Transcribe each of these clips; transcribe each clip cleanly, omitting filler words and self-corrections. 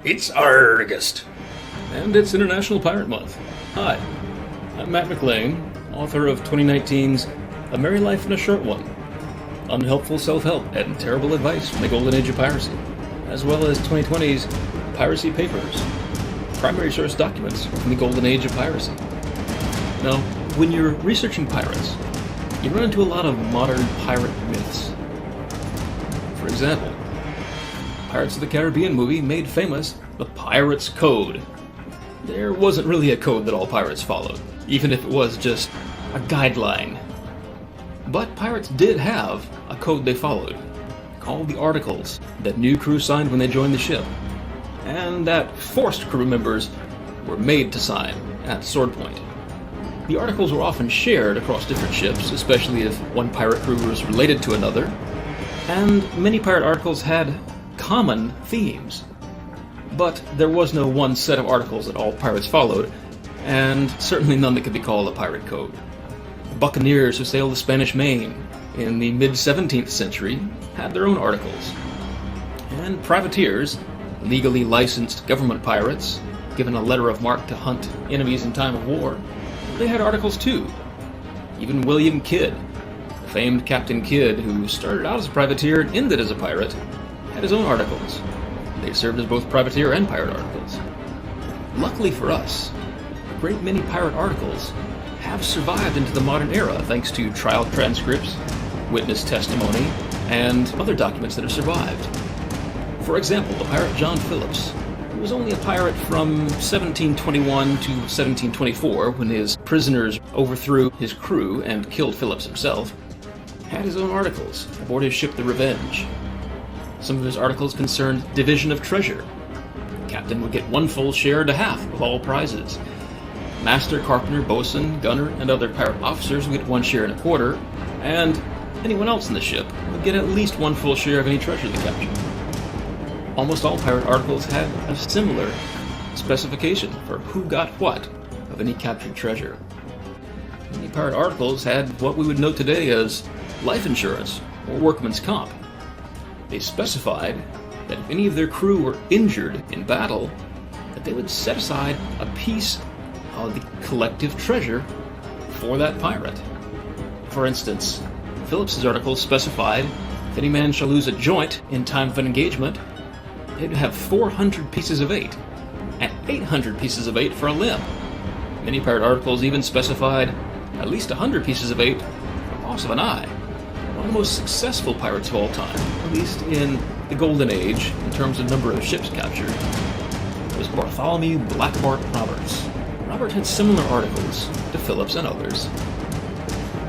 It's ARRR-Gust, and it's International Pirate Month. Hi, I'm Matt McLaine, author of 2019's A Merry Life in a Short One, Unhelpful Self-Help and Terrible Advice from the Golden Age of Piracy, as well as 2020's Piracy Papers, primary source documents from the Golden Age of Piracy. Now, when you're researching pirates, you run into a lot of modern pirate myths. For example, Pirates of the Caribbean movie made famous the Pirates Code. There wasn't really a code that all pirates followed, even if it was just a guideline. But pirates did have a code they followed, called the Articles, that new crew signed when they joined the ship, and that forced crew members were made to sign at Sword Point. The Articles were often shared across different ships, especially if one pirate crew was related to another, and many pirate articles had common themes. But there was no one set of articles that all pirates followed, and certainly none that could be called a pirate code. Buccaneers who sailed the Spanish Main in the mid-17th century had their own articles. And privateers, legally licensed government pirates, given a letter of marque to hunt enemies in time of war, they had articles too. Even William Kidd, the famed Captain Kidd, who started out as a privateer and ended as a pirate, had his own articles. They served as both privateer and pirate articles. Luckily for us, a great many pirate articles have survived into the modern era thanks to trial transcripts, witness testimony, and other documents that have survived. For example, the pirate John Phillips, who was only a pirate from 1721 to 1724 when his prisoners overthrew his crew and killed Phillips himself, had his own articles aboard his ship the Revenge. Some of his articles concerned division of treasure. The captain would get one full share to half of all prizes. Master, carpenter, boatswain, gunner, and other pirate officers would get 1 share and a quarter, and anyone else in the ship would get at least 1 full share of any treasure they captured. Almost all pirate articles had a similar specification for who got what of any captured treasure. Many pirate articles had what we would know today as life insurance or workman's comp. They specified that if any of their crew were injured in battle, that they would set aside a piece of the collective treasure for that pirate. For instance, Phillips's articles specified if any man shall lose a joint in time of an engagement, they'd have 400 pieces of 8, and 800 pieces of 8 for a limb. Many pirate articles even specified at least 100 pieces of 8 for loss of an eye. One of the most successful pirates of all time, at least in the Golden Age, in terms of number of ships captured, was Bartholomew Blackbart Roberts. Robert had similar articles to Phillips and others,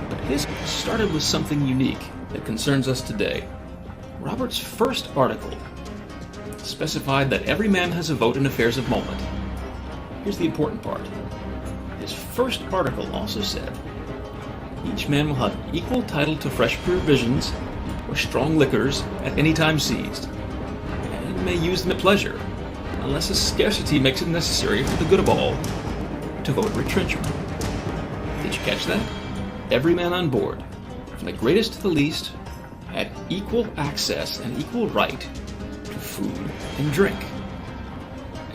but his started with something unique that concerns us today. Robert's first article specified that every man has a vote in affairs of moment. Here's the important part. His first article also said, each man will have equal title to fresh provisions or strong liquors at any time seized, and may use them at pleasure, unless a scarcity makes it necessary for the good of all to vote retrenchment. Did you catch that? Every man on board, from the greatest to the least, had equal access and equal right to food and drink,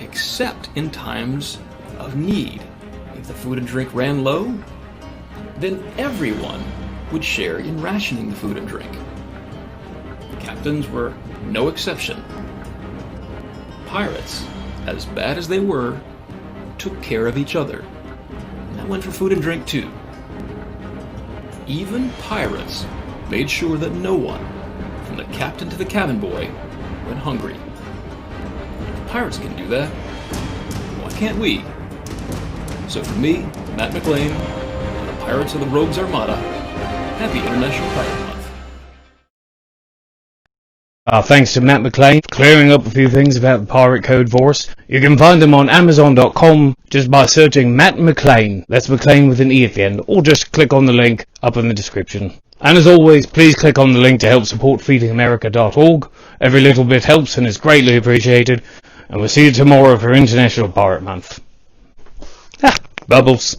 except in times of need. If the food and drink ran low, then everyone would share in rationing the food and drink. The captains were no exception. Pirates, as bad as they were, took care of each other. And that went for food and drink too. Even pirates made sure that no one, from the captain to the cabin boy, went hungry. If pirates can do that, why can't we? So for me, Matt McLaine, Pirates of the Rogues Armada, happy International Pirate Month. Thanks to Matt McLaine for clearing up a few things about the Pirate Code for us. You can find them on Amazon.com just by searching Matt McLaine. That's McLaine with an E at the end, or just click on the link up in the description. And as always, please click on the link to help support feedingamerica.org. Every little bit helps and is greatly appreciated. And we'll see you tomorrow for International Pirate Month. Bubbles.